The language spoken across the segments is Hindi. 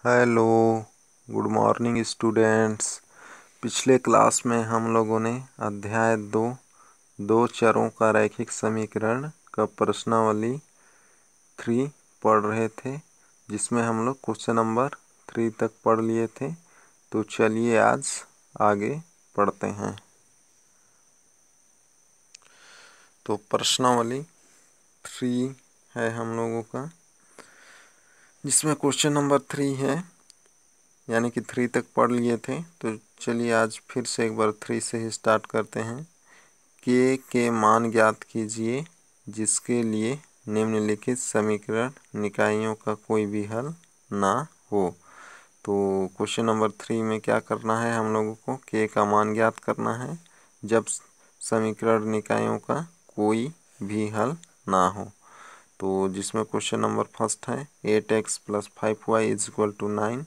Hello, good morning students. पिछले क्लास में हम लोगों ने अध्याय दो चरों का रैखिक समीकरण का प्रश्नावली 3 पढ़ रहे थे, जिसमें हम लोग क्वेश्चन नंबर 3 तक पढ़ लिए थे। तो चलिए आज आगे पढ़ते हैं। तो प्रश्नावली 3 है हम लोगों का, जिसमें क्वेश्चन नंबर 3 है, यानी कि 3 तक पढ़ लिए थे। तो चलिए आज फिर से एक बार 3 से ही स्टार्ट करते हैं। के मान ज्ञात कीजिए जिसके लिए निम्नलिखित समीकरण निकायों का कोई भी हल ना हो। तो क्वेश्चन नंबर 3 में क्या करना है, हम लोगों को के का मान ज्ञात करना है जब समीकरण निकायों का कोई भी हल ना हो। तो जिसमें क्वेश्चन नंबर फर्स्ट है 8x + 5y = 9,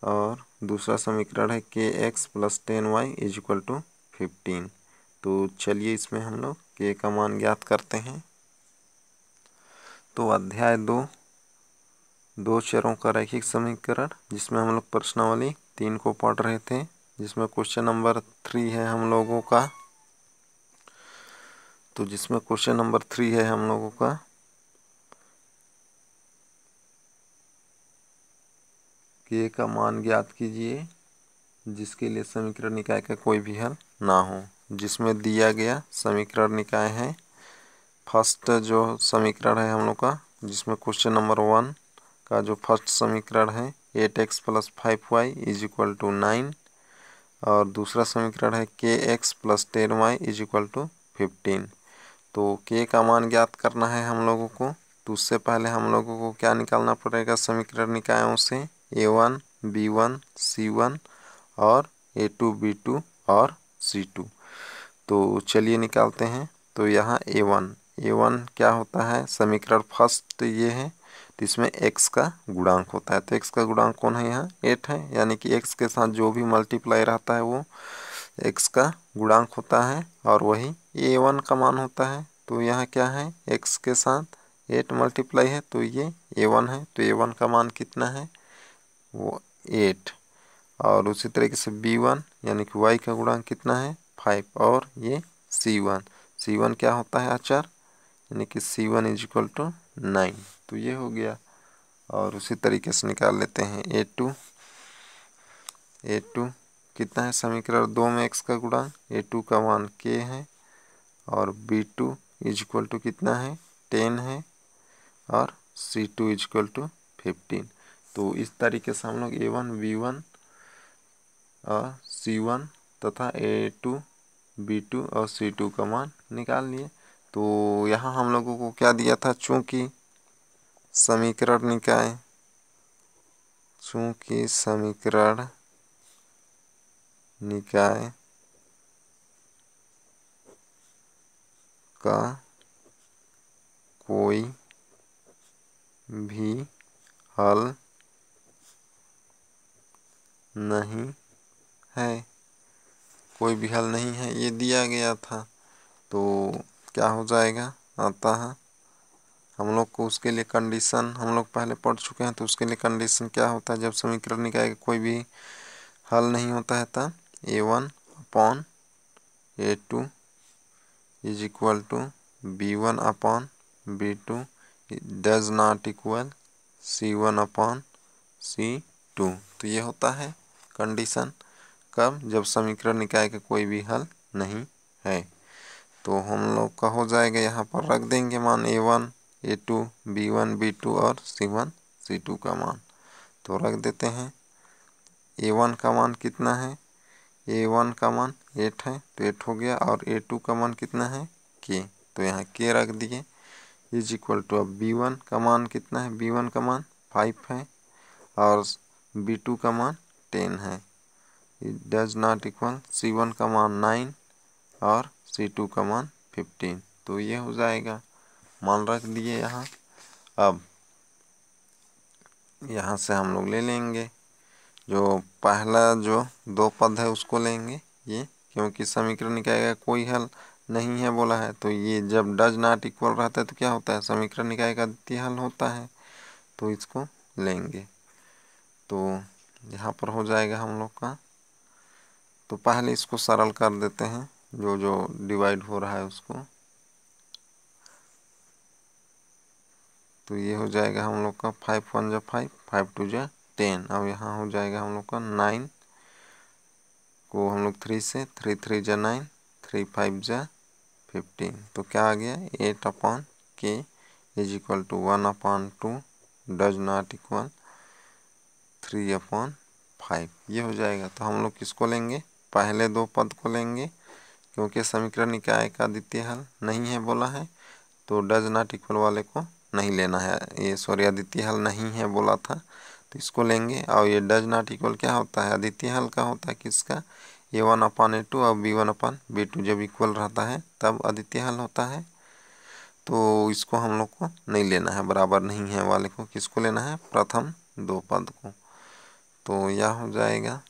और दूसरा समीकरण है के एक्स प्लस 10y = 15। तो चलिए इसमें हम लोग के का मान ज्ञात करते हैं। तो अध्याय दो चरों का रैखिक समीकरण, जिसमें हम लोग प्रश्नावली 3 को पढ़ रहे थे, जिसमें क्वेश्चन नंबर 3 है हम लोगों का। तो जिसमें क्वेश्चन नंबर 3 है हम लोगों का, के का मान ज्ञात कीजिए जिसके लिए समीकरण निकाय का कोई भी हल ना हो। जिसमें दिया गया समीकरण निकाय है, फर्स्ट जो समीकरण है हम लोग का, जिसमें क्वेश्चन नंबर 1 का जो फर्स्ट समीकरण है 8x + 5y = 9, और दूसरा समीकरण है के एक्स प्लस 10y = 15। तो के का मान ज्ञात करना है हम लोगों को। तो उससे पहले हम लोगों को क्या निकालना पड़ेगा समीकरण निकायों से, a1 b1 c1 और a2 b2 और c2। तो चलिए निकालते हैं। तो यहाँ a1 क्या होता है, समीकरण फर्स्ट ये है, तो इसमें x का गुणांक होता है। तो x का गुणांक कौन है, यहाँ 8 है, यानी कि x के साथ जो भी मल्टीप्लाई रहता है वो x का गुणांक होता है, और वही a1 का मान होता है। तो यहाँ क्या है, x के साथ 8 मल्टीप्लाई है, तो ये a1 है। तो a1 का मान कितना है, वो 8। और उसी तरीके से b1 यानी कि y का गुणांक कितना है, 5। और ये c1 क्या होता है, अचर, यानी कि c1 = 9। तो ये हो गया। और उसी तरीके से निकाल लेते हैं a2 कितना है, समीकरण 2 में x का गुणांक, a2 का मान k है, और b2 = कितना है, 10 है, और c2 = 15। तो इस तरीके से हम लोग a1 b1 और c1 तथा a2 b2 और c2 का मान निकाल लिए। तो यहाँ हम लोगों को क्या दिया था, चूँकि समीकरण निकाय का कोई भी हल नहीं है, ये दिया गया था। तो क्या हो जाएगा, आता है हम लोग को उसके लिए कंडीशन हम लोग पहले पढ़ चुके हैं। तो उसके लिए कंडीशन क्या होता है, जब समीकरण निकाय का कोई भी हल नहीं होता है तब a1/a2 = b1/b2 does not equal c1/c2। तो ये होता है कंडीशन, कब, जब समीकरण निकाय का कोई भी हल नहीं है। तो हम लोग का हो जाएगा, यहाँ पर रख देंगे मान a1 a2 b1 b2 और c1 c2 का मान। तो रख देते हैं, a1 का मान कितना है, a1 का मान 8 है, तो 8 हो गया। और a2 का मान कितना है, k, तो यहाँ k रख दिए, = अब b1 का मान कितना है, b1 का मान 5 है, और b2 का मान 10 है। डज नॉट इक्वल c1 का मान 9 और c2 का मान 15। तो ये हो जाएगा, मान रख दिए यहाँ। अब यहाँ से हम लोग ले लेंगे, जो पहला जो 2 पद है उसको लेंगे ये, क्योंकि समीकरण निकाय का कोई हल नहीं है बोला है। तो ये जब डज नॉट इक्वल रहता है तो क्या होता है, समीकरण निकाय का द्वितीय हल होता है। तो इसको लेंगे। तो यहाँ पर हो जाएगा हम लोग का। तो पहले इसको सरल कर देते हैं, जो जो डिवाइड हो रहा है उसको। तो ये हो जाएगा हम लोग का 5 1 जा 5, 5 2 जा 10। अब यहाँ हो जाएगा हम लोग का 9 को हम लोग 3 से, 3 3 जा 9, 3 5 जा 15। तो क्या आ गया, 8 upon K is equal to 1 upon 2 does not equal 3 upon 5। ये हो जाएगा। तो हम लोग किसको लेंगे, पहले दो पद को लेंगे, क्योंकि समीकरण निकाय का अद्वितीय हल नहीं है बोला है, तो डज नॉट इक्वल वाले को नहीं लेना है। ये सॉरी, अद्वितीय हल नहीं है बोला था, तो इसको लेंगे। और ये डज नॉट इक्वल क्या होता है, अद्वितीय हल का होता है किसका, a1 अपान a2 और b1 अपान b2 जब इक्वल रहता है तब अद्वितीय हल होता है। तो इसको हम लोग को नहीं लेना है, बराबर नहीं है वाले को। किसको लेना है, प्रथम दो पद को। तो यह हो जाएगा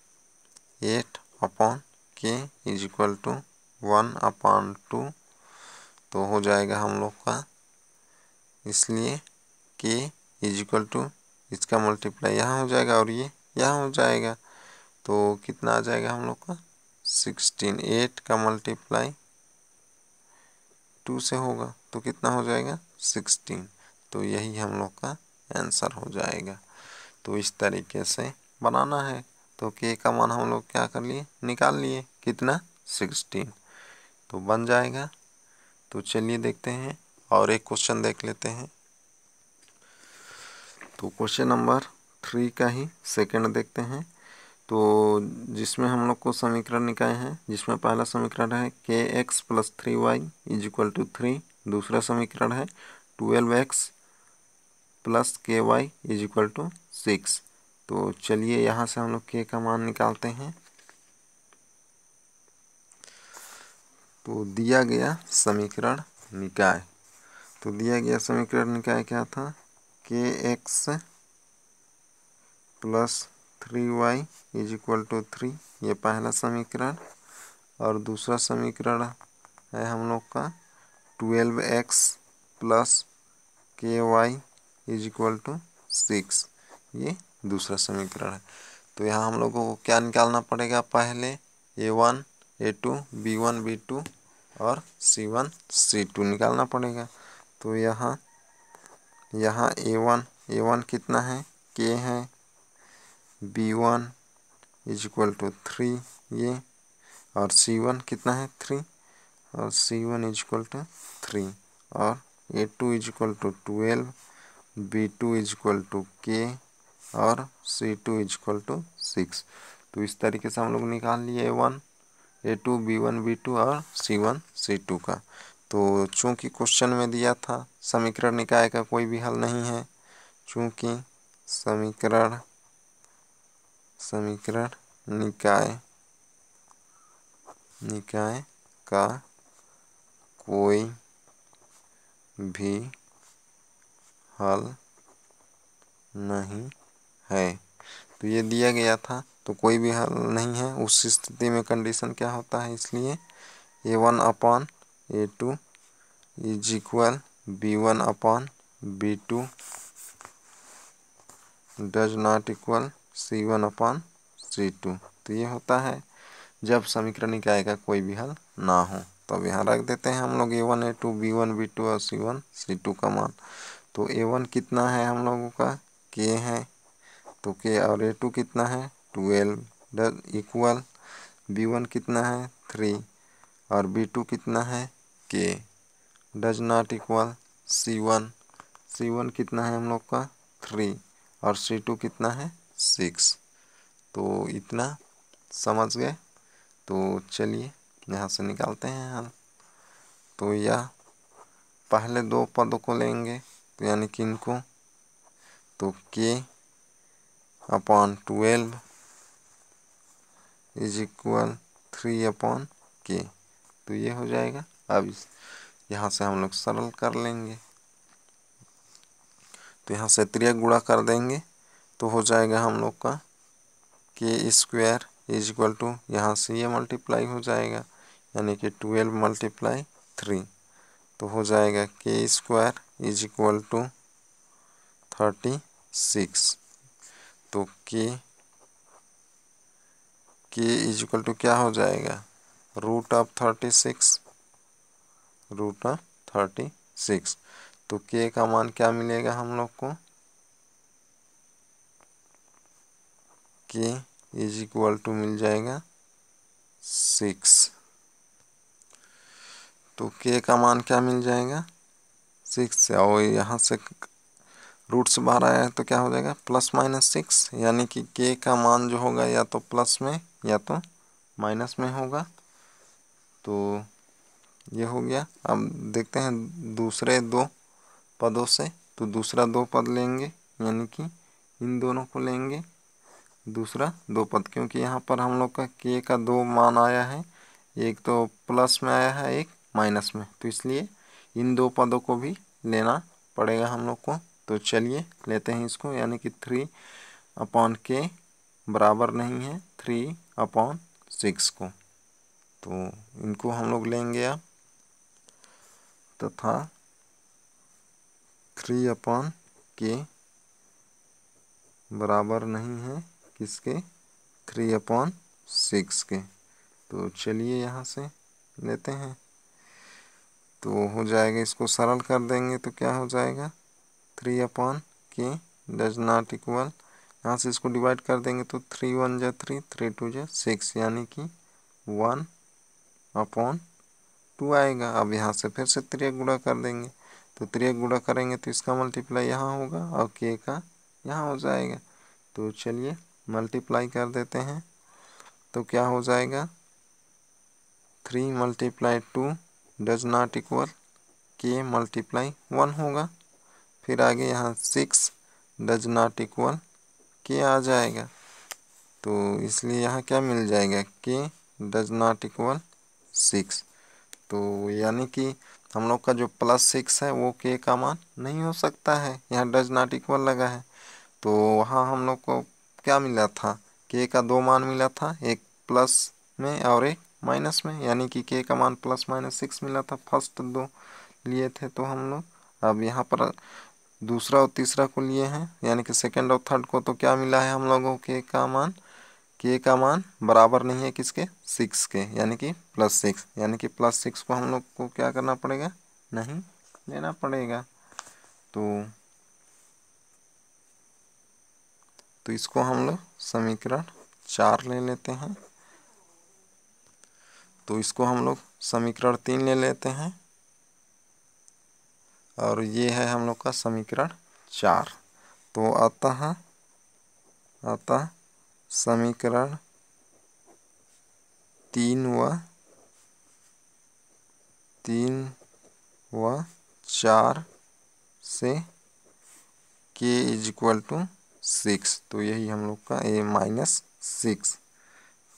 8 upon K is equal to 1 अपान 2। तो हो जाएगा हम लोग का, इसलिए के इज इक्वल टू इसका मल्टीप्लाई यहाँ हो जाएगा और ये यहाँ हो जाएगा। तो कितना आ जाएगा हम लोग का 16। 8 का मल्टीप्लाई 2 से होगा तो कितना हो जाएगा 16। तो यही हम लोग का आंसर हो जाएगा। तो इस तरीके से बनाना है। तो के का मान हम लोग क्या कर लिए, निकाल लिए, कितना 16। तो बन जाएगा। तो चलिए देखते हैं और एक क्वेश्चन देख लेते हैं। तो क्वेश्चन नंबर 3 का ही सेकंड देखते हैं। तो जिसमें हम लोग को समीकरण निकाय हैं, जिसमें पहला समीकरण है kx plus 3y is equal to 3। दूसरा समीकरण है 12x plus ky is equal to 6। तो चलिए यहाँ से हम लोग k का मान निकालते हैं। तो दिया गया समीकरण निकाय, तो दिया गया समीकरण निकाय क्या था, kx plus 3y is equal to 3, ये पहला समीकरण। और दूसरा समीकरण है हम लोग का 12x plus ky is equal to 6, ये दूसरा समीकरण है। तो यहाँ हम लोगों को क्या निकालना पड़ेगा, पहले a1 a2 b1 b2 और c1 c2 निकालना पड़ेगा। तो यहाँ a1 कितना है, k है, b1 इज इक्वल टू 3 ये, और c1 कितना है 3, और c1 इज इक्वल टू 3, और a2 is equal to 12, b2 is equal to k और c2 इज इक्वल टू 6। तो इस तरीके से हम लोग निकाल लिए a1 a2 b1 b2 और c1 c2 का। तो चूंकि क्वेश्चन में दिया था समीकरण निकाय का कोई भी हल नहीं है, चूंकि समीकरण निकाय का कोई भी हल नहीं है। तो ये दिया गया था, तो कोई भी हल नहीं है। उस स्थिति में कंडीशन क्या होता है, इसलिए a1 upon a2 is equal b1 upon b2 does not equal c1 upon c2। तो ये होता है जब समीकरण निकाय का कोई भी हल ना हो। तो अब यहाँ रख देते हैं हम लोग a1 a2 b1 b2 और c1 c2 का मान। तो a1 कितना है हम लोगों का, k है, तो k, और a2 कितना है 12 डज इक्वल b1 कितना है 3 और b2 कितना है k does not equal c1 कितना है हम लोग का 3 और c2 कितना है 6। तो इतना समझ गए। तो चलिए यहाँ से निकालते हैं हल। तो यह पहले दो पदों को लेंगे, तो यानी कि इनको, तो k upon 12 is equal 3 upon k। तो ये हो जाएगा। अब यहाँ से हम लोग सरल कर लेंगे। तो यहाँ से त्रिया गुणा कर देंगे, तो हो जाएगा हम लोग का k square is equal to, यहाँ से ये मल्टीप्लाई हो जाएगा, यानी कि 12 मल्टीप्लाई 3। तो हो जाएगा k square is equal to 36। तो के इज इक्वल टू क्या हो जाएगा, रूट ऑफ 36, रूट ऑफ 36। तो के का मान क्या मिलेगा हम लोग को, के इज इक्वल टू मिल जाएगा 6। तो के का मान क्या मिल जाएगा 6, और यहाँ से रूट से बाहर आया है तो क्या हो जाएगा +-6, यानी कि के का मान जो होगा या तो प्लस में या तो माइनस में होगा। तो ये हो गया। अब देखते हैं दूसरे दो पदों से। तो दूसरा दो पद लेंगे, यानी कि इन दोनों को लेंगे दूसरा दो पद, क्योंकि यहाँ पर हम लोग का के का दो मान आया है, एक तो प्लस में आया है एक माइनस में, तो इसलिए इन दो पदों को भी लेना पड़ेगा हम लोग को। तो चलिए लेते हैं इसको, यानी कि 3/k बराबर नहीं है 3/6 को। तो इनको हम लोग लेंगे अब, तथा 3/k बराबर नहीं है किसके, 3/6 के। तो चलिए यहाँ से लेते हैं, तो हो जाएगा, इसको सरल कर देंगे तो क्या हो जाएगा 3/k डज नॉट इक्वल, यहाँ से इसको डिवाइड कर देंगे तो 3 1 जा 3, 3 2 जा 6, यानी कि 1/2 आएगा। अब यहाँ से फिर से 3 गुणा कर देंगे, तो 3 गुणा करेंगे तो इसका मल्टीप्लाई यहाँ होगा और k का यहाँ हो जाएगा। तो चलिए मल्टीप्लाई कर देते हैं, तो क्या हो जाएगा 3 × 2 डज नॉट इक्वल k × 1 होगा। फिर आगे यहाँ 6 डज नॉट इक्वल k आ जाएगा। तो इसलिए यहाँ क्या मिल जाएगा, k डज नॉट इक्वल 6। तो यानी कि हम लोग का जो +6 है वो k का मान नहीं हो सकता है, यहाँ डज नॉट इक्वल लगा है। तो वहाँ हम लोग को क्या मिला था, k का दो मान मिला था, एक प्लस में और एक माइनस में, यानी कि k का मान +-6 मिला था फर्स्ट दो लिए थे तो हम लोग। अब यहाँ पर दूसरा और तीसरा को लिए हैं, यानी कि सेकंड और थर्ड को, तो क्या मिला है हम लोगों को k का मान बराबर नहीं है किसके 6 के, यानी कि +6, यानी कि +6 को हम लोग को क्या करना पड़ेगा, नहीं लेना पड़ेगा। तो इसको हम लोग समीकरण 4 ले लेते हैं। तो इसको हम लोग समीकरण 3 ले लेते हैं, और ये है हम लोग का समीकरण 4। तो अतः समीकरण 3 व 4 से k इज इक्वल टू 6, तो यही हम लोग का -6।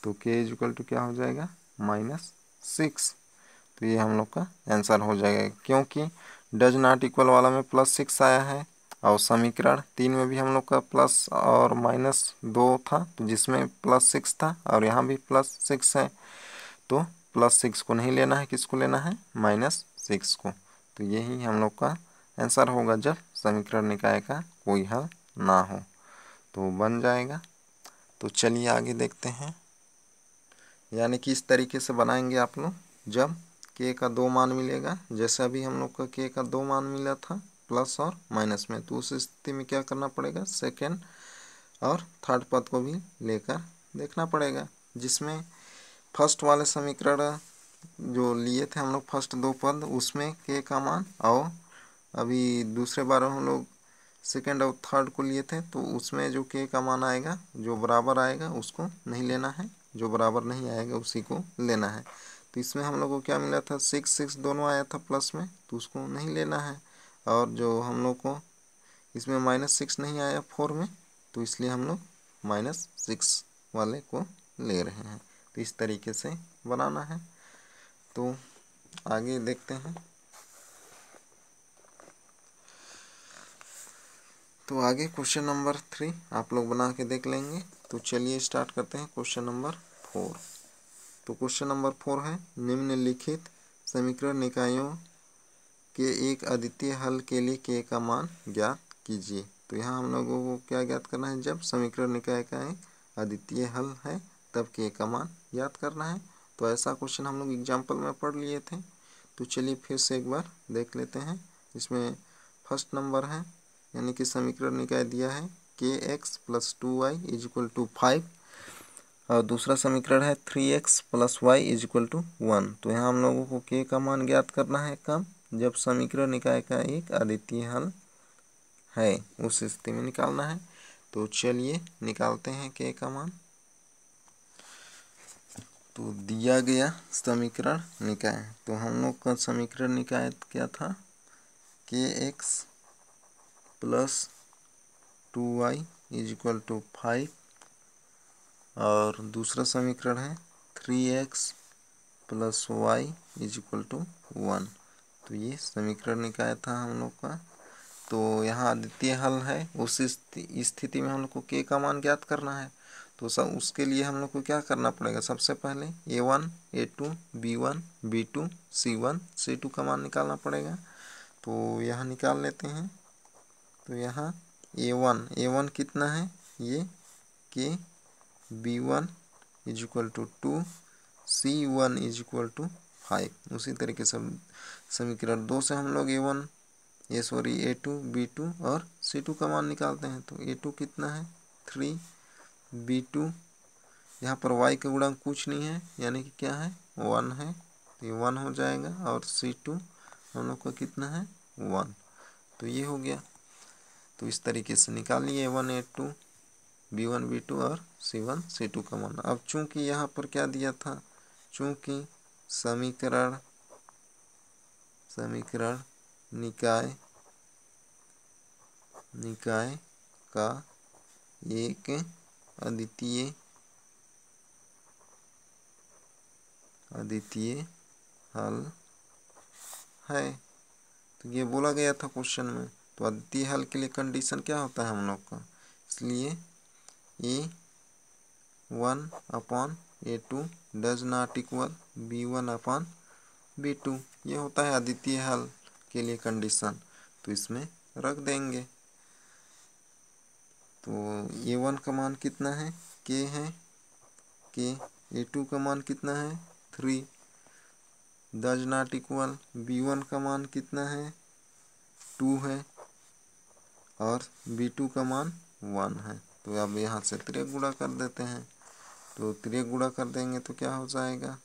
तो k इज इक्वल टू क्या हो जाएगा -6। तो ये हम लोग का आंसर हो जाएगा, क्योंकि डज नॉट इक्वल वाला में +6 आया है, और समीकरण 3 में भी हम लोग का प्लस और -2 था, तो जिसमें +6 था, और यहाँ भी +6 है। तो +6 को नहीं लेना है, किसको लेना है -6 को। तो यही हम लोग का आंसर होगा जब समीकरण निकाय का कोई हल ना हो, तो बन जाएगा। तो चलिए आगे देखते हैं, यानी कि इस तरीके से बनाएंगे आप लोग, जब k का दो मान मिलेगा, जैसे अभी हम लोग का k का दो मान मिला था प्लस और माइनस में, तो उस स्थिति में क्या करना पड़ेगा, सेकंड और थर्ड पद को भी लेकर देखना पड़ेगा, जिसमें फर्स्ट वाले समीकरण जो लिए थे हम लोग फर्स्ट दो पद, उसमें k का मान, और अभी दूसरे बार हम लोग सेकंड और थर्ड को लिए थे, तो उसमें जो k का मान आएगा जो बराबर आएगा उसको नहीं लेना है, जो बराबर नहीं आएगा उसी को लेना है। तो इसमें हम लोग को क्या मिला था 6 दोनों आया था प्लस में, तो उसको नहीं लेना है। और जो हम लोग को इसमें -6 नहीं आया 4 में, तो इसलिए हम लोग -6 वाले को ले रहे हैं। तो इस तरीके से बनाना है। तो आगे देखते हैं। तो आगे क्वेश्चन नंबर 3 आप लोग बना के देख लेंगे। तो चलिए स्टार्ट करते हैं क्वेश्चन नंबर 4। तो क्वेश्चन नंबर 4 है, निम्नलिखित समीकरण निकायों के एक अद्वितीय हल के लिए k का मान ज्ञात कीजिए। तो यहाँ हम लोगों को क्या ज्ञात करना है, जब समीकरण निकाय का एक अद्वितीय हल है तब के का मान ज्ञात करना है। तो ऐसा क्वेश्चन हम लोग एग्जाम्पल में पढ़ लिए थे। तो चलिए फिर से एक बार देख लेते हैं। इसमें फर्स्ट नंबर है, यानी कि समीकरण निकाय दिया है kx + 2y = 5 और दूसरा समीकरण है 3x + y = 1। तो यहाँ हम लोगों को k का मान ज्ञात करना है कब, जब समीकरण निकाय का एक अद्वितीय हल है, उस स्थिति में निकालना है। तो चलिए निकालते हैं k का मान। तो दिया गया समीकरण निकाय, तो हम लोग का समीकरण निकाय क्या था, kx + 2y = 5 और दूसरा समीकरण है 3x + y = 1। तो ये समीकरण निकाय था हम लोग का। तो यहाँ अद्वितीय हल है, उस स्थिति में हम लोग को k का मान ज्ञात करना है। तो सब उसके लिए हम लोग को क्या करना पड़ेगा, सबसे पहले a1 a2 b1 b2 c1 c2 का मान निकालना पड़ेगा। तो यहाँ निकाल लेते हैं। तो यहाँ a1 कितना है, ये k, b1 = 2 c1 = 5। उसी तरीके से समीकरण 2 से हम लोग a2 b2 और c2 का मान निकालते हैं। तो a2 कितना है 3, b2 यहाँ पर y का गुणांक कुछ नहीं है, यानी कि क्या है 1 है, तो ये 1 हो जाएगा। और c2 हम लोग का कितना है 1। तो ये हो गया। तो इस तरीके से निकालिए a1 a2 b1 b2 और c1 c2 का मान। अब चूंकि यहाँ पर क्या दिया था, चूंकि समीकरण निकाय का एक अद्वितीय हल है, तो ये बोला गया था क्वेश्चन में। तो अद्वितीय हल के लिए कंडीशन क्या होता है हम लोग का, इसलिए a1/a2 does not equal b1/b2, ये होता है अद्वितीय हल के लिए कंडीशन। तो इसमें रख देंगे। तो a1 का मान कितना है, k है k, a2 का मान कितना है 3, डज नॉट इक्वल b1 का मान कितना है 2 है और b2 का मान 1 है। तो अब यहाँ से तिर्यक गुणा कर देते हैं। तो तिर्यक गुणा कर देंगे तो क्या हो जाएगा,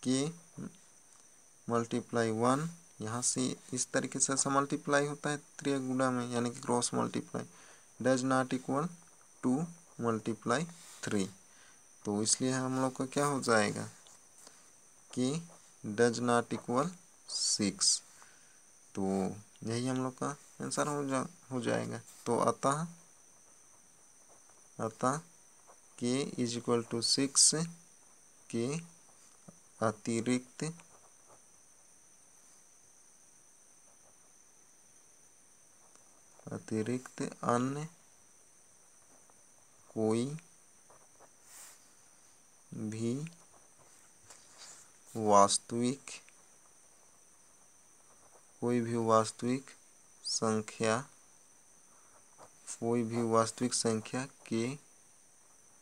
k × 1, यहाँ से इस तरीके से मल्टीप्लाई होता है तिर्यक गुणा में, यानी कि cross multiply, does not equal 2 × 3। तो इसलिए हम लोग का क्या हो जाएगा, k डज नॉट इक्वल 6। तो यही हम लोग का आंसर हो जाएगा। तो अतः k = 6 के अतिरिक्त अन्य कोई भी वास्तविक संख्या k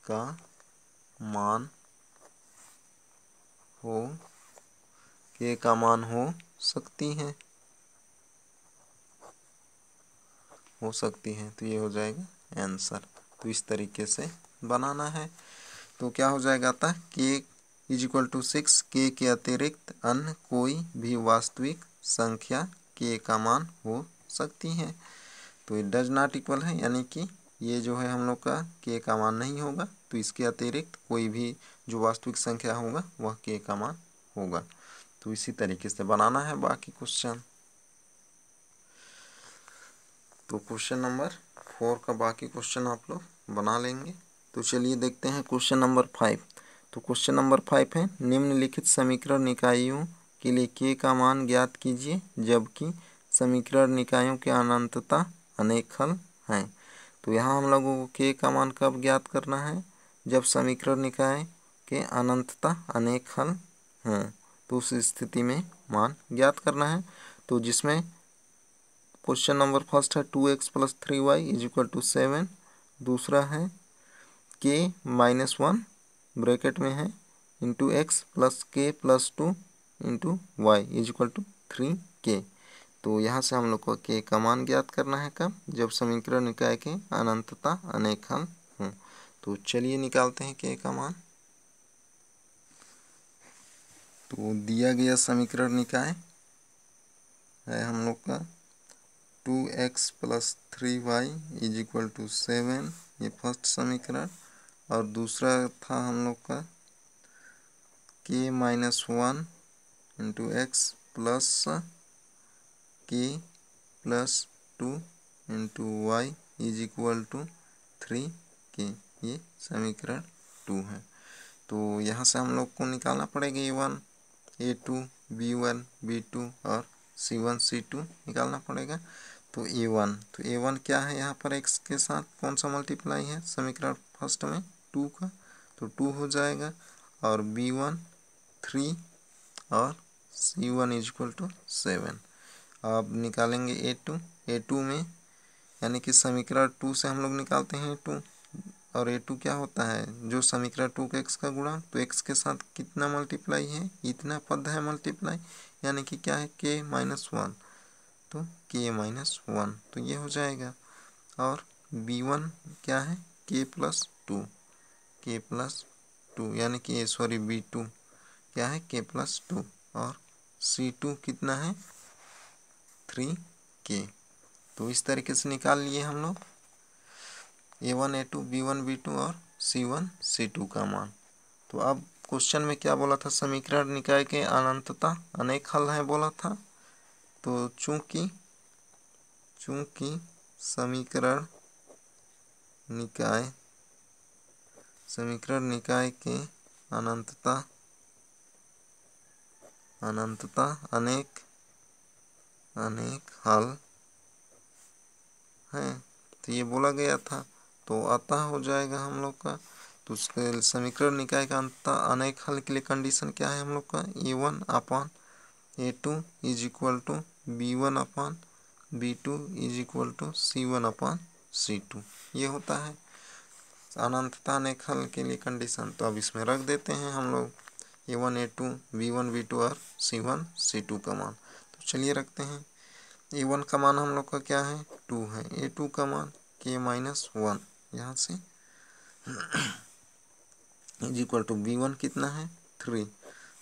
का मान हो सकती है। तो ये हो जाएगा आंसर। तो इस तरीके से बनाना है। तो क्या हो जाएगा, था k = 6, k के अतिरिक्त अन्य कोई भी वास्तविक संख्या k का मान हो सकती है। तो ये डज नॉट इक्वल है, यानी कि ये जो है हम लोग का k का मान नहीं होगा। तो इसके अतिरिक्त कोई भी जो वास्तविक संख्या होगा वह k का मान होगा। तो इसी तरीके से बनाना है बाकी क्वेश्चन। तो क्वेश्चन नंबर 4 का बाकी क्वेश्चन आप लोग बना लेंगे। तो चलिए देखते हैं क्वेश्चन नंबर 5। तो क्वेश्चन नंबर 5 है, निम्नलिखित समीकरण निकायों के लिए k का मान ज्ञात कीजिए जबकि समीकरण निकायों के अनंतता अनेक हल हैं। तो यहाँ हम लोगों को k का मान कब ज्ञात करना है, जब समीकरण निकाय के अनंतता अनेक हल हों, तो उस स्थिति में मान ज्ञात करना है। तो जिसमें क्वेश्चन नंबर फर्स्ट है 2x + 3y = 7। दूसरा है k - 1 ब्रैकेट में है into x + k + 2 into y = 3k। तो यहाँ से हम लोग को k का मान ज्ञात करना है कब, जब समीकरण निकाय के अनंतता अनेक हल हों। तो चलिए निकालते हैं k का मान। तो दिया गया समीकरण निकाय है हम लोग का 2x + 3y = 7, ये फर्स्ट समीकरण। और दूसरा था हम लोग का k - 1 into x + k + 2 into y = 3k, ये समीकरण 2 है। तो यहाँ से हम लोग को निकालना पड़ेगा a1 a2 b1 b2 और c1 c2 निकालना पड़ेगा। तो a1 क्या है, यहाँ पर x के साथ कौन सा मल्टीप्लाई है समीकरण फर्स्ट में 2 का, तो 2 हो जाएगा। और b1 3 और c1 = 7। अब निकालेंगे a2 में, यानी कि समीकरण 2 से हम लोग निकालते हैं a2। और a2 क्या होता है, जो समीकरण 2 का x का गुणा, तो x के साथ कितना मल्टीप्लाई है, इतना पद है मल्टीप्लाई, यानी कि क्या है k - 1, तो k - 1 तो ये हो जाएगा। और b1 क्या है k + 2 यानी कि b2 क्या है k + 2 और c2 कितना है 3k। तो इस तरीके से निकाल लिए हम लोग a1 a2 b1 b2 और c1 c2 का मान। तो अब क्वेश्चन में क्या बोला था, समीकरण निकाय के अनंतता अनेक हल है बोला था। तो चूंकि समीकरण निकाय के अनंतता अनेक हल है, तो ये बोला गया था, तो अतः हो जाएगा हम लोग का। तो उसके समीकरण निकाय का अंततः अनेक हल के लिए कंडीशन क्या है हम लोग का, a1 अपान a2 = b1 अपान b2 = c1 अपान c2, ये होता है अनंतता अनेक हल के लिए कंडीशन। तो अब इसमें रख देते हैं हम लोग a1 a2 b1 b2 और c1 c2 का मान। तो चलिए रखते हैं। a1 का मान हम लोग का क्या है 2 है, a2 का मान k - 1, यहाँ से = b1 कितना है 3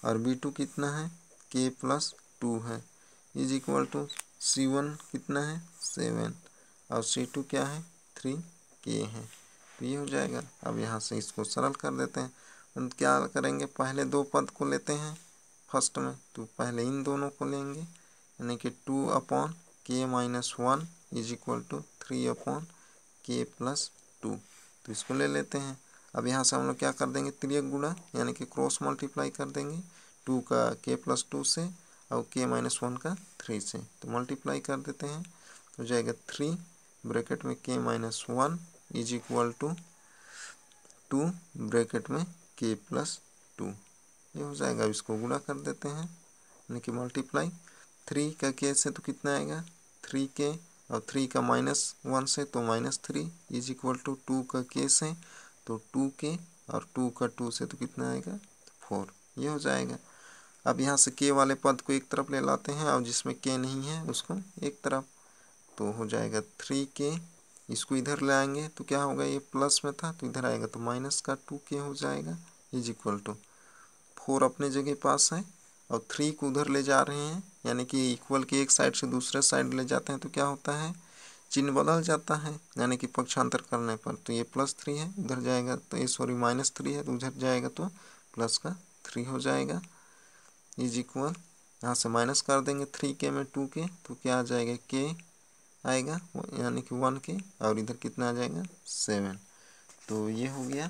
और b2 कितना है k + 2 है = c1 कितना है 7 और c2 क्या है 3k है। तो ये हो जाएगा। अब यहाँ से इसको सरल कर देते हैं। तो क्या करेंगे, पहले दो पद को लेते हैं फर्स्ट में, तो पहले इन दोनों को लेंगे, यानी कि 2 अपान k - 1 = 3 अपान k + 2। तो इसको ले लेते हैं। अब यहाँ से हम लोग क्या कर देंगे, तिर्यक गुणा यानी कि क्रॉस मल्टीप्लाई कर देंगे 2 का k + 2 से और k - 1 का 3 से, तो मल्टीप्लाई कर देते हैं। हो जाएगा 3 ब्रैकेट में k - 1 = 2 ब्रैकेट में k + 2, ये हो जाएगा। अब इसको गुणा कर देते हैं, यानी कि मल्टीप्लाई 3 का k से तो कितना आएगा 3k और 3 का -1 से तो -3 = 2 का k से तो 2k और 2 का 2 से तो कितना आएगा 4, ये हो जाएगा। अब यहाँ से k वाले पद को एक तरफ ले लाते हैं और जिसमें k नहीं है उसको एक तरफ, तो हो जाएगा 3k। इसको इधर ले आएंगे तो क्या होगा, ये प्लस में था तो इधर आएगा तो माइनस का 2k हो जाएगा = 4 अपने जगह पास है और 3 को उधर ले जा रहे हैं, यानी कि इक्वल के एक साइड से दूसरे साइड ले जाते हैं तो क्या होता है चिन्ह बदल जाता है, यानी कि पक्षांतर करने पर। तो ये +3 है, उधर जाएगा तो ये -3 है तो उधर जाएगा तो प्लस का 3 हो जाएगा = यहाँ से माइनस कर देंगे 3k में 2k तो क्या आ जाएगा k आएगा यानी कि 1k और इधर कितना आ जाएगा 7। तो ये हो गया।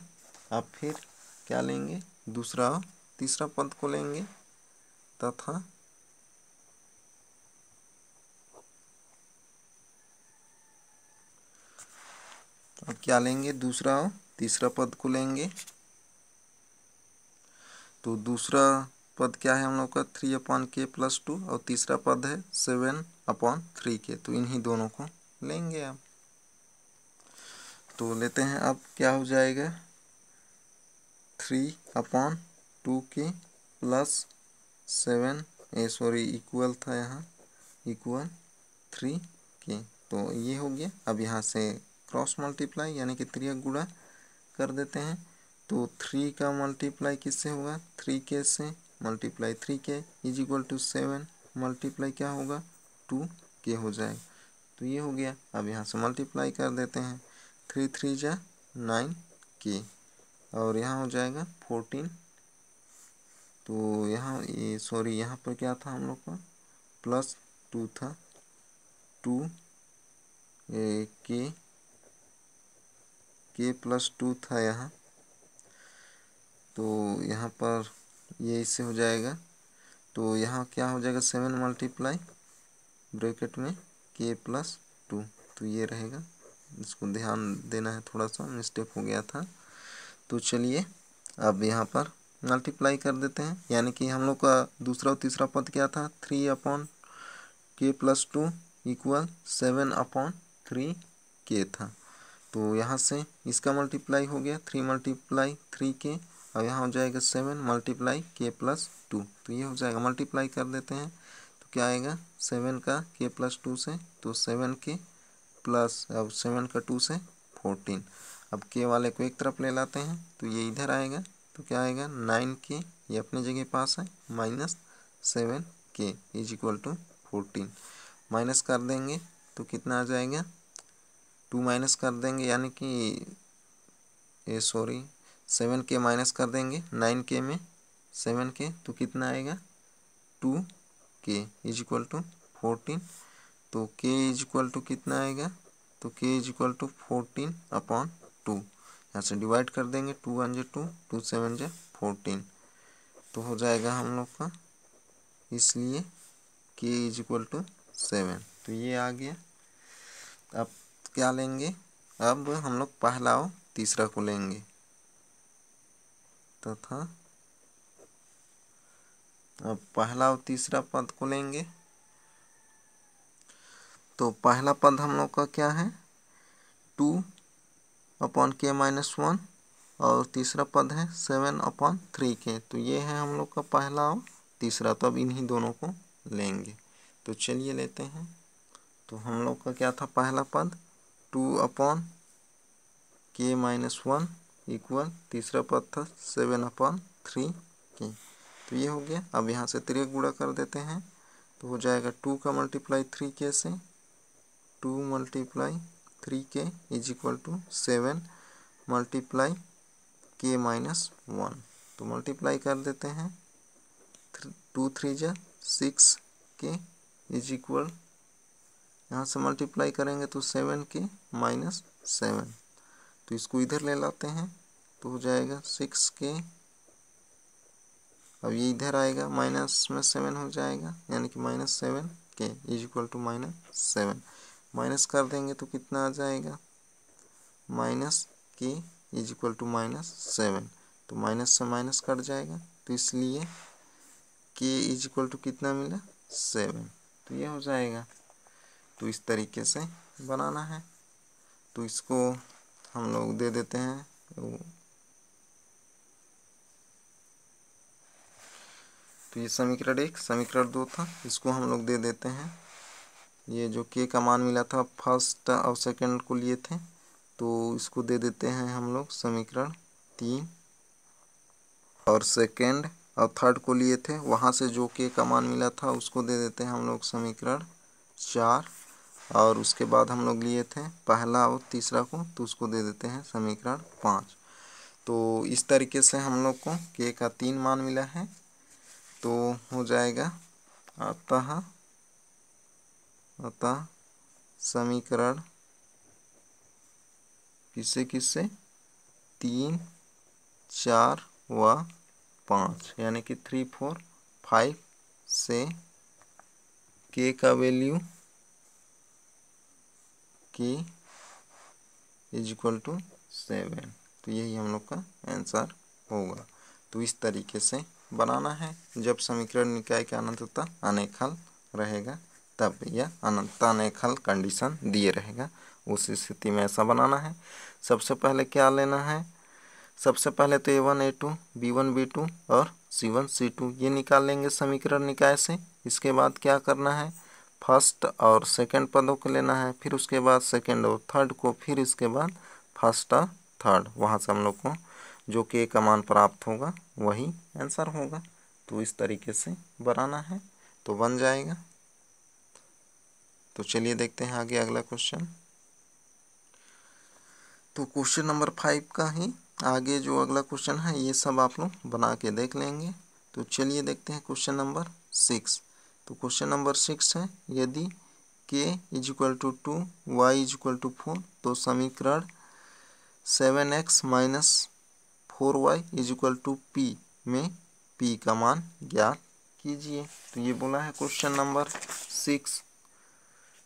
अब फिर क्या लेंगे, दूसरा और तीसरा पद को लेंगे तथा अब क्या लेंगे, दूसरा और तीसरा पद को लेंगे। तो दूसरा पद क्या है हम लोग का 3/k+2 और तीसरा पद है 7/3k। तो इन्हीं दोनों को लेंगे अब। तो लेते हैं, अब क्या हो जाएगा 3/2k प्लस 7 इक्वल था यहाँ इक्वल 3k। तो ये हो गया। अब यहाँ से क्रॉस मल्टीप्लाई यानी कि त्रियक गुणा कर देते हैं। तो 3 का मल्टीप्लाई किससे होगा 3k से, multiply 3k is equal to 7 multiply क्या होगा 2k हो जाएगा। तो ये हो गया। अब यहाँ से मल्टीप्लाई कर देते हैं 3 3 जा 9k और यहाँ हो जाएगा 14। तो यहाँ ये यहाँ पर क्या था हम लोग का +2 था k+2 था यहाँ। तो यहाँ पर ये इससे हो जाएगा। तो यहाँ क्या हो जाएगा 7 मल्टीप्लाई ब्रैकेट में k+2। तो ये रहेगा, इसको ध्यान देना है, थोड़ा सा मिस्टेक हो गया था। तो चलिए अब यहाँ पर मल्टीप्लाई कर देते हैं, यानी कि हम लोग का दूसरा और तीसरा पद क्या था 3/k+2 इक्वल 7/3k था। तो यहाँ से इसका मल्टीप्लाई हो गया 3 × 3k और यहाँ हो जाएगा 7 × k+2। तो ये हो जाएगा, मल्टीप्लाई कर देते हैं तो क्या आएगा 7 का k+2 से तो 7k प्लस अब 7 का 2 से 14। अब k वाले को एक तरफ ले लाते हैं तो ये इधर आएगा। तो क्या आएगा 9k, ये अपने जगह पास है, -7k is equal to 14। Minus कर देंगे तो कितना आ जाएगा 2 माइनस कर देंगे यानी कि 7k माइनस कर देंगे 9k में 7k तो कितना आएगा 2k इज इक्वल टू 14। तो k इज इक्वल टू कितना आएगा तो k इज इक्वल टू 14/2। यहाँ से डिवाइड कर देंगे 2 × 1 = 2 2 × 7 = 14। तो हो जाएगा हम लोग का, इसलिए k इज इक्वल टू 7। तो ये आ गया। अब क्या लेंगे, अब हम लोग पहला और तीसरा को लेंगे तथा अब पहला और तीसरा पद को लेंगे। तो पहला पद हम लोग का क्या है 2/k-1 और तीसरा पद है 7/3k। तो ये है हम लोग का पहला और तीसरा। तो अब इन्हीं दोनों को लेंगे। तो चलिए लेते हैं। तो हम लोग का क्या था पहला पद 2/k-1 इक्वल तीसरा पद था 7/3k। तो ये हो गया। अब यहाँ से त्रियक गुणा कर देते हैं तो हो जाएगा 2 का मल्टीप्लाई 3k से 2 × 3k is equal to 7 × k-1। तो मल्टीप्लाई कर देते हैं 2 3 जा 6k इज इक्वल, यहाँ से मल्टीप्लाई करेंगे तो 7k - 7। तो इसको इधर ले लाते हैं तो हो जाएगा 6k। अब ये इधर आएगा माइनस में 7 हो जाएगा यानी कि -7k is equal to -7। Minus कर देंगे तो कितना आ जाएगा -k इज इक्वल टू -7। तो माइनस से माइनस कट जाएगा तो इसलिए k इज इक्वल टू कितना मिला 7। तो ये हो जाएगा। तो इस तरीके से बनाना है। तो इसको हम लोग दे देते हैं। तो ये समीकरण 1, समीकरण 2 था, इसको हम लोग दे देते हैं। ये जो k का मान मिला था फर्स्ट और सेकंड को लिए थे तो इसको दे देते हैं हम लोग समीकरण 3। और सेकंड और थर्ड को लिए थे वहाँ से जो k का मान मिला था उसको दे देते हैं हम लोग समीकरण 4। और उसके बाद हम लोग लिए थे पहला और तीसरा को तो उसको दे देते हैं समीकरण 5। तो इस तरीके से हम लोग को k का 3 मान मिला है। तो हो जाएगा अतः समीकरण किससे 3 4 व 5 यानी कि 3 4 5 से k का value k is equal to 7। तो यही हम लोग का आंसर होगा। तो इस तरीके से बनाना है जब समीकरण निकाय के अनंतता अनेक हल रहेगा, तब यह अनंतता अनेक हल कंडीशन दिए रहेगा, उस स्थिति में ऐसा बनाना है। सबसे पहले क्या लेना है, सबसे पहले तो a1 a2 b1 b2 और c1 c2 ये निकाल लेंगे समीकरण निकाय से। इसके बाद क्या करना है, फर्स्ट और सेकंड पदों को लेना है, फिर उसके बाद सेकंड और थर्ड को, फिर इसके बाद फर्स्ट और थर्ड। वहाँ से हम लोग को जो k का मान प्राप्त होगा वही आंसर होगा। तो इस तरीके से बनाना है तो बन जाएगा। तो चलिए देखते हैं आगे अगला क्वेश्चन। तो क्वेश्चन नंबर 5 का ही आगे जो अगला क्वेश्चन है ये सब आप लोग बना के देख लेंगे। तो चलिए देखते हैं क्वेश्चन नंबर 6। तो क्वेश्चन नंबर 6 है, यदि k = 2 y = 4 तो समीकरण 7x - 4y = p में p का मान ज्ञात कीजिए। तो ये बोला है क्वेश्चन नंबर 6।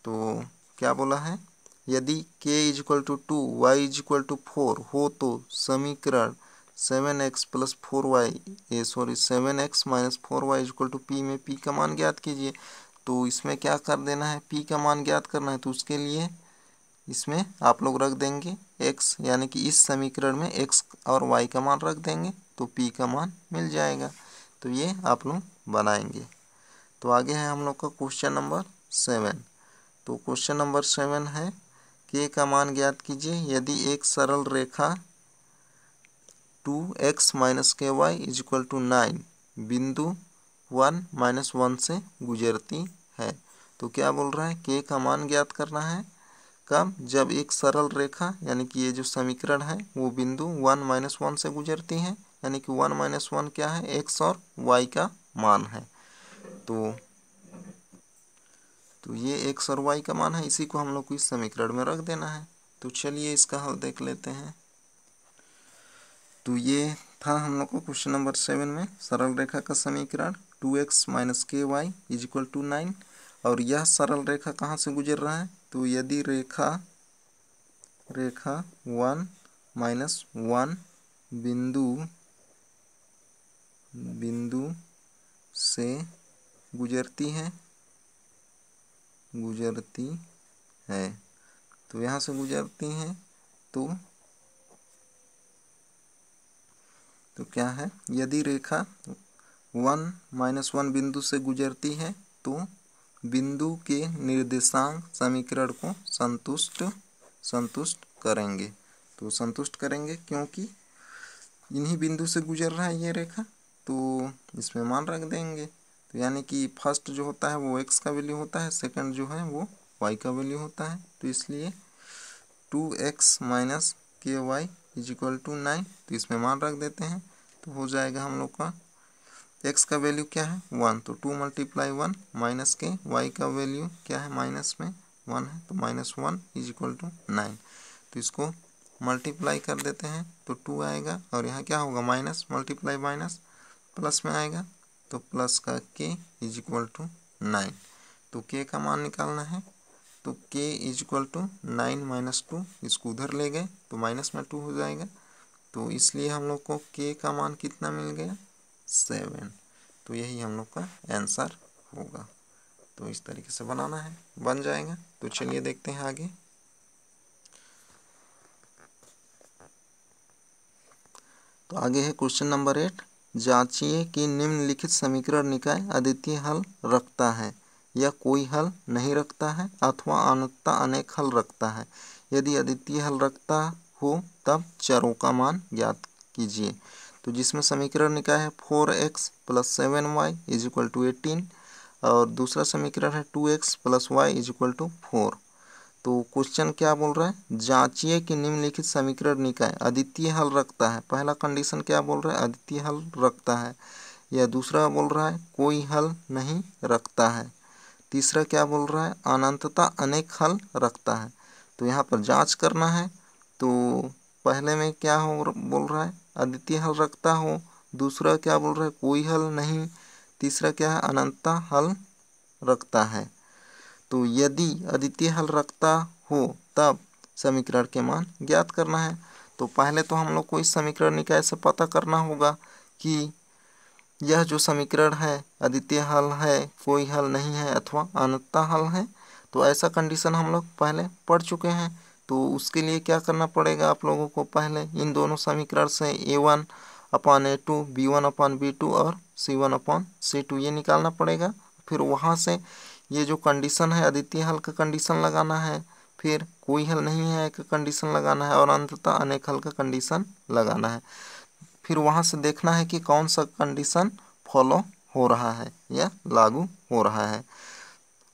तो क्या बोला है, यदि k = 2 y = 4 हो तो समीकरण 7x - 4y p में p का मान ज्ञात कीजिए। तो इसमें क्या कर देना है, p का मान ज्ञात करना है, तो उसके लिए इसमें आप लोग रख देंगे x, यानी कि इस समीकरण में x और y का मान रख देंगे तो p का मान मिल जाएगा। तो ये आप लोग बनाएंगे। तो आगे है हम लोग का क्वेश्चन नंबर 7। तो क्वेश्चन नंबर 7 है, k का मान ज्ञात कीजिए यदि एक सरल रेखा 2x - ky = 9 बिंदु 1 - 1 से गुजरती है। तो क्या बोल रहा है, k का मान ज्ञात करना है कब, जब एक सरल रेखा यानी कि ये जो समीकरण है वो बिंदु 1 - 1 से गुजरती है, यानी कि 1 - 1 क्या है, x और y का मान है। तो ये x और y का मान है, इसी को हम लोग को इस समीकरण में रख देना है। तो चलिए इसका हल देख लेते हैं। तो ये था हम लोग को क्वेश्चन नंबर 7 में सरल रेखा का समीकरण 2x - ky = 9। और यह सरल रेखा कहाँ से गुजर रहा है, तो यदि रेखा 1 - 1 बिंदु से गुजरती है तो यहाँ से गुजरती है तो क्या है, यदि रेखा 1 - 1 बिंदु से गुजरती है तो बिंदु के निर्देशांक समीकरण को संतुष्ट करेंगे। तो संतुष्ट करेंगे क्योंकि इन्हीं बिंदु से गुजर रहा है ये रेखा, तो इसमें मान रख देंगे। तो यानी कि फर्स्ट जो होता है वो x का वैल्यू होता है, सेकंड जो है वो y का वैल्यू होता है। तो इसलिए 2x - ky = 9, तो इसमें मान रख देते हैं। तो हो जाएगा हम लोग का x का वैल्यू क्या है 1, तो 2 × 1 माइनस के, y का वैल्यू क्या है माइनस में 1 है, तो -1 = 9। तो इसको मल्टीप्लाई कर देते हैं तो 2 आएगा, और यहाँ क्या होगा माइनस मल्टीप्लाई माइनस प्लस में आएगा, तो प्लस का k = 9। तो k का मान निकालना है, तो k = 9 - 2, इसको उधर ले गए तो माइनस में 2 हो जाएगा। तो इसलिए हम लोग को k का मान कितना मिल गया 7। तो यही हम लोग का आंसर होगा। तो इस तरीके से बनाना है, बन जाएगा। तो चलिए देखते हैं आगे। तो आगे है क्वेश्चन नंबर 8, जांचिए कि निम्नलिखित समीकरण निकाय अद्वितीय हल रखता है या कोई हल नहीं रखता है अथवा अनंतता अनेक हल रखता है। यदि अद्वितीय हल रखता हो तब चरों का मान ज्ञात कीजिए। तो जिसमें समीकरण निकाय है 4x + 7y = 18, और दूसरा समीकरण है 2x + y = 4। तो क्वेश्चन क्या बोल रहा है, जांचिए कि निम्नलिखित समीकरण निकाय अद्वितीय हल रखता है। पहला कंडीशन क्या बोल रहा है, अद्वितीय हल रखता है। या दूसरा बोल रहा है कोई हल नहीं रखता है। तीसरा क्या बोल रहा है, अनंतता अनेक हल रखता है। तो यहाँ पर जांच करना है। तो पहले में क्या हो बोल रहा है, अद्वितीय हल रखता हो। दूसरा क्या बोल रहा है, कोई हल नहीं। तीसरा क्या है, अनंतता हल रखता है। तो यदि अद्वितीय हल रखता हो तब समीकरण के मान ज्ञात करना है। तो पहले तो हम लोग को इस समीकरण निकाय से पता करना होगा कि यह जो समीकरण है अद्वितीय हल है, कोई हल नहीं है अथवा अनंतता हल है। तो ऐसा कंडीशन हम लोग पहले पढ़ चुके हैं। तो उसके लिए क्या करना पड़ेगा आप लोगों को, पहले इन दोनों समीकरण से A1/A2, B1/B2 और C1/C2 ये निकालना पड़ेगा। फिर वहाँ से ये जो कंडीशन है अद्वितीय हल का कंडीशन लगाना है, फिर कोई हल नहीं है का कंडीशन लगाना है और अंततः अनेक हल का कंडीशन लगाना है। फिर वहाँ से देखना है कि कौन सा कंडीशन फॉलो हो रहा है या लागू हो रहा है।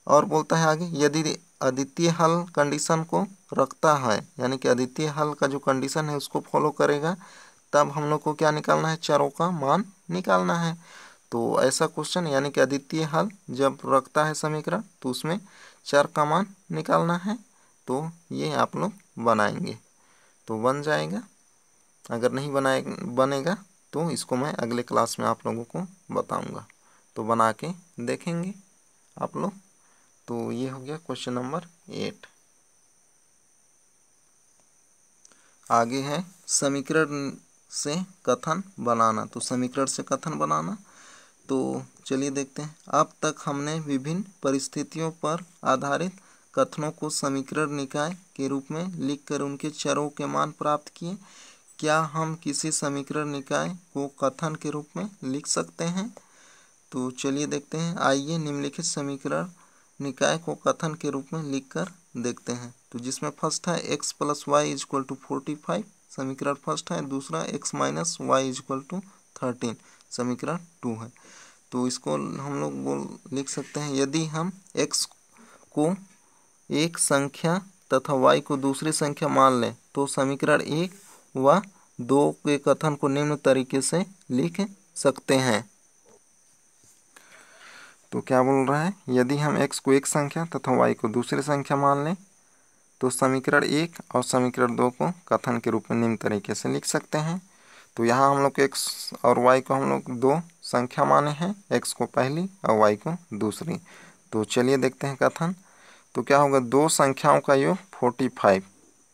और बोलता है आगे, यदि अद्वितीय हल कंडीशन को रखता है, यानी कि अद्वितीय हल का जो कंडीशन है उसको फॉलो करेगा, तब हम लोग को क्या निकालना है, चरों का मान निकालना है। तो ऐसा क्वेश्चन, यानी कि अद्वितीय हल जब रखता है समीकरण तो उसमें चर का मान निकालना है। तो ये आप लोग बनाएंगे तो बन जाएगा। अगर नहीं बनेगा तो इसको मैं अगले क्लास में आप लोगों को बताऊंगा, तो बना के देखेंगे आप लोग। तो ये हो गया क्वेश्चन नंबर 8। आगे है समीकरण से कथन बनाना। तो समीकरण से कथन बनाना, तो चलिए देखते हैं। अब तक हमने विभिन्न परिस्थितियों पर आधारित कथनों को समीकरण निकाय के रूप में लिखकर उनके चरों के मान प्राप्त किए। क्या हम किसी समीकरण निकाय को कथन के रूप में लिख सकते हैं? तो चलिए देखते हैं। आइए निम्नलिखित समीकरण निकाय को कथन के रूप में लिखकर देखते हैं। तो जिसमें फर्स्ट है x + y = 45, समीकरण फर्स्ट है। दूसरा x - y = 13, समीकरण 2 है। तो इसको हम लोग लिख सकते हैं, यदि हम x को एक संख्या तथा y को दूसरी संख्या मान लें तो समीकरण 1 व 2 के कथन को निम्न तरीके से लिख सकते हैं। तो क्या बोल रहा है, यदि हम x को एक संख्या तथा y को दूसरी संख्या मान लें तो समीकरण 1 और समीकरण 2 को कथन के रूप में निम्न तरीके से लिख सकते हैं। तो यहाँ हम लोग x और y को हम लोग दो संख्या माने हैं, x को पहली और y को दूसरी। तो चलिए देखते हैं कथन। तो क्या होगा, दो संख्याओं का योग 45।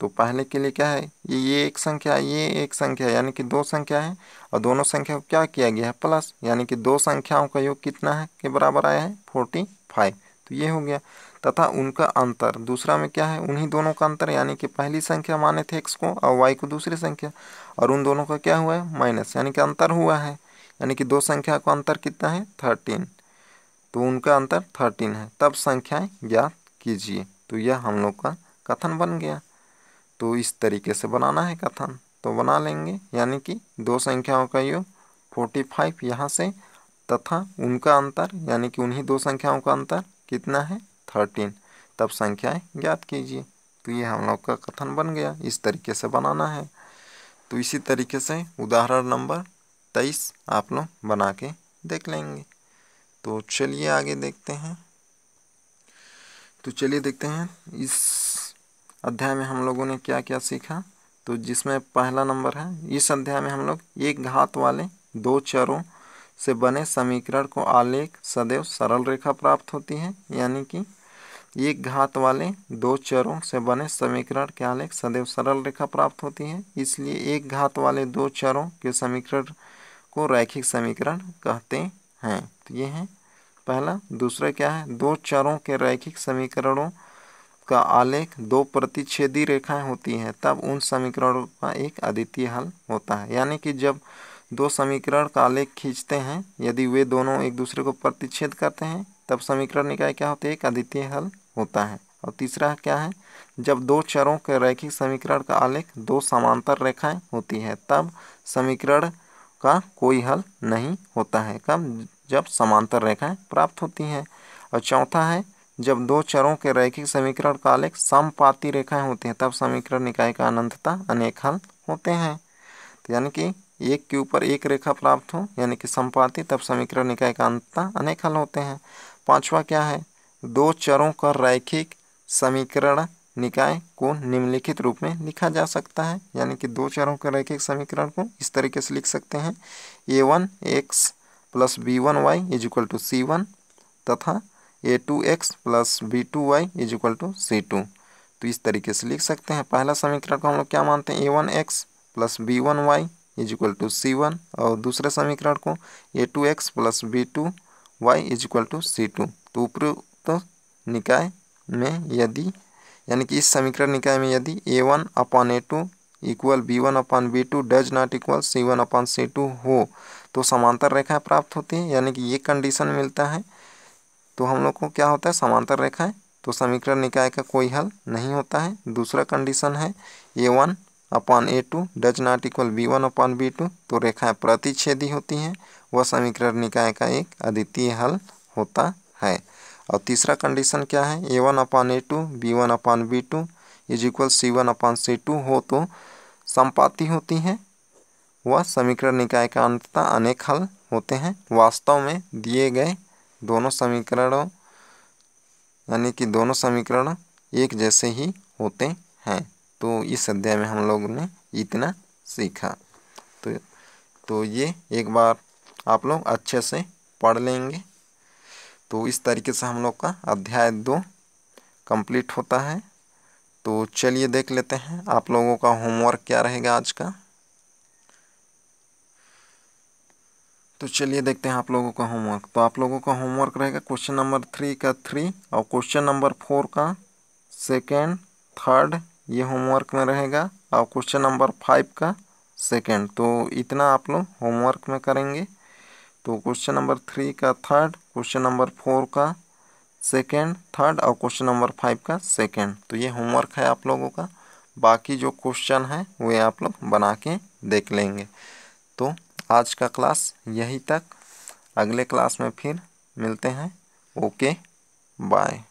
तो पहले के लिए क्या है, ये एक संख्या, ये एक संख्या, यानी कि दो संख्या है और दोनों संख्या को क्या किया गया है, प्लस, यानी कि दो संख्याओं का योग कितना है के बराबर आया है, 45। तो ये हो गया। तथा उनका अंतर, दूसरा में क्या है, उन्हीं दोनों का अंतर, यानी कि पहली संख्या माने थे x को और y को दूसरी संख्या, और उन दोनों का क्या हुआ है, माइनस, यानी कि अंतर हुआ है। यानी कि दो संख्या का अंतर कितना है, 13। तो उनका अंतर 13 है। तब संख्याएं ज्ञात कीजिए। तो यह हम लोग का कथन बन गया। तो इस तरीके से बनाना है कथन, तो बना लेंगे। यानी कि दो संख्याओं का योग 45 यहाँ से, तथा उनका अंतर, यानी कि उन्हीं दो संख्याओं का अंतर कितना है, 13। तब संख्याएं ज्ञात कीजिए। तो ये हम लोग का कथन बन गया। इस तरीके से बनाना है। तो इसी तरीके से उदाहरण नंबर 23 आप लोग बना के देख लेंगे। तो चलिए आगे देखते हैं। तो चलिए देखते हैं इस अध्याय में हम लोगों ने क्या क्या सीखा। तो जिसमें पहला नंबर है, इस अध्याय में हम लोग एक घात वाले दो चरों से बने समीकरण को आलेख सदैव सरल रेखा प्राप्त होती है। यानी कि एक घात वाले दो चरों से बने समीकरण के आलेख सदैव सरल रेखा प्राप्त होती है। इसलिए एक घात वाले दो चरों के समीकरण को रैखिक समीकरण कहते हैं। तो ये है पहला। दूसरा क्या है, दो चरों के रैखिक समीकरणों का आलेख दो प्रतिच्छेदी रेखाएं होती हैं, तब उन समीकरणों का एक अद्वितीय हल होता है। यानी कि जब दो समीकरण का आलेख खींचते हैं, यदि वे दोनों एक दूसरे को प्रतिच्छेद करते हैं, तब समीकरण निकाय क्या होते हैं, एक अद्वितीय हल होता है। और तीसरा क्या है, जब दो चरों के रैखिक समीकरण का आलेख दो समांतर रेखाएं होती है, तब समीकरण का कोई हल नहीं होता है। कब, जब समांतर रेखाएं प्राप्त होती हैं। और चौथा है, जब दो चरों के रैखिक समीकरण का आलेख समपाती रेखाएं होती हैं, तब समीकरण निकाय का अनंततः अनेक हल होते हैं। तो यानी कि एक के ऊपर एक रेखा प्राप्त हो, यानी कि समपाती, तब समीकरण निकाय का अनंततः अनेक हल होते हैं। पांचवा क्या है, दो चरों का रैखिक समीकरण निकाय को निम्नलिखित रूप में लिखा जा सकता है। यानी कि दो चरों के रैखिक समीकरण को इस तरीके से लिख सकते हैं, a1x + b1y = c1 तथा a2x + b2y = c2। तो इस तरीके से लिख सकते हैं। पहला समीकरण को हम लोग क्या मानते हैं, a1x + b1y is equal to C1 और दूसरे समीकरण को A2x plus B2y is equal to C2। तो उपरोक्त निकाय में यदि यानी कि इस समीकरण निकाय में यदि A1 upon A2 equal B1 upon B2 does not equal C1 upon C2 हो तो समांतर रेखाएं प्राप्त होती है, यानी कि ये कंडीशन मिलता है तो हम लोग को क्या होता है समांतर रेखाएं, तो समीकरण निकाय का कोई हल नहीं होता है। दूसरा कंडीशन है A1 upon A2 does not equal B1 upon B2, तो रेखाएं प्रतिच्छेदी होती हैं, वह समीकरण निकाय का एक अद्वितीय हल होता है। और तीसरा कंडीशन क्या है, A1 upon A2 B1 upon B2 is equal C1 upon C2 हो तो समपाती होती हैं, वह समीकरण निकाय का अंततः अनेक हल होते हैं। वास्तव में दिए गए दोनों समीकरणों यानी कि दोनों समीकरण एक जैसे ही होते हैं। तो इस अध्याय में हम लोग ने इतना सीखा। तो ये एक बार आप लोग अच्छे से पढ़ लेंगे। तो इस तरीके से हम लोग का अध्याय 2 कंप्लीट होता है। तो चलिए देख लेते हैं आप लोगों का होमवर्क क्या रहेगा आज का। तो चलिए देखते हैं आप लोगों का होमवर्क। तो आप लोगों का होमवर्क रहेगा क्वेश्चन नंबर 3 का 3 और क्वेश्चन नंबर 4 का 2nd 3rd ये होमवर्क में रहेगा और क्वेश्चन नंबर 5 का 2nd। तो इतना आप लोग होमवर्क में करेंगे। तो क्वेश्चन नंबर 3 का 3rd, क्वेश्चन नंबर 4 का 2nd 3rd और क्वेश्चन नंबर 5 का 2nd। तो ये होमवर्क है आप लोगों का। बाकी जो क्वेश्चन है वे आप लोग बना के देख लेंगे। तो आज का क्लास यहीं तक, अगले क्लास में फिर मिलते हैं। Okay bye.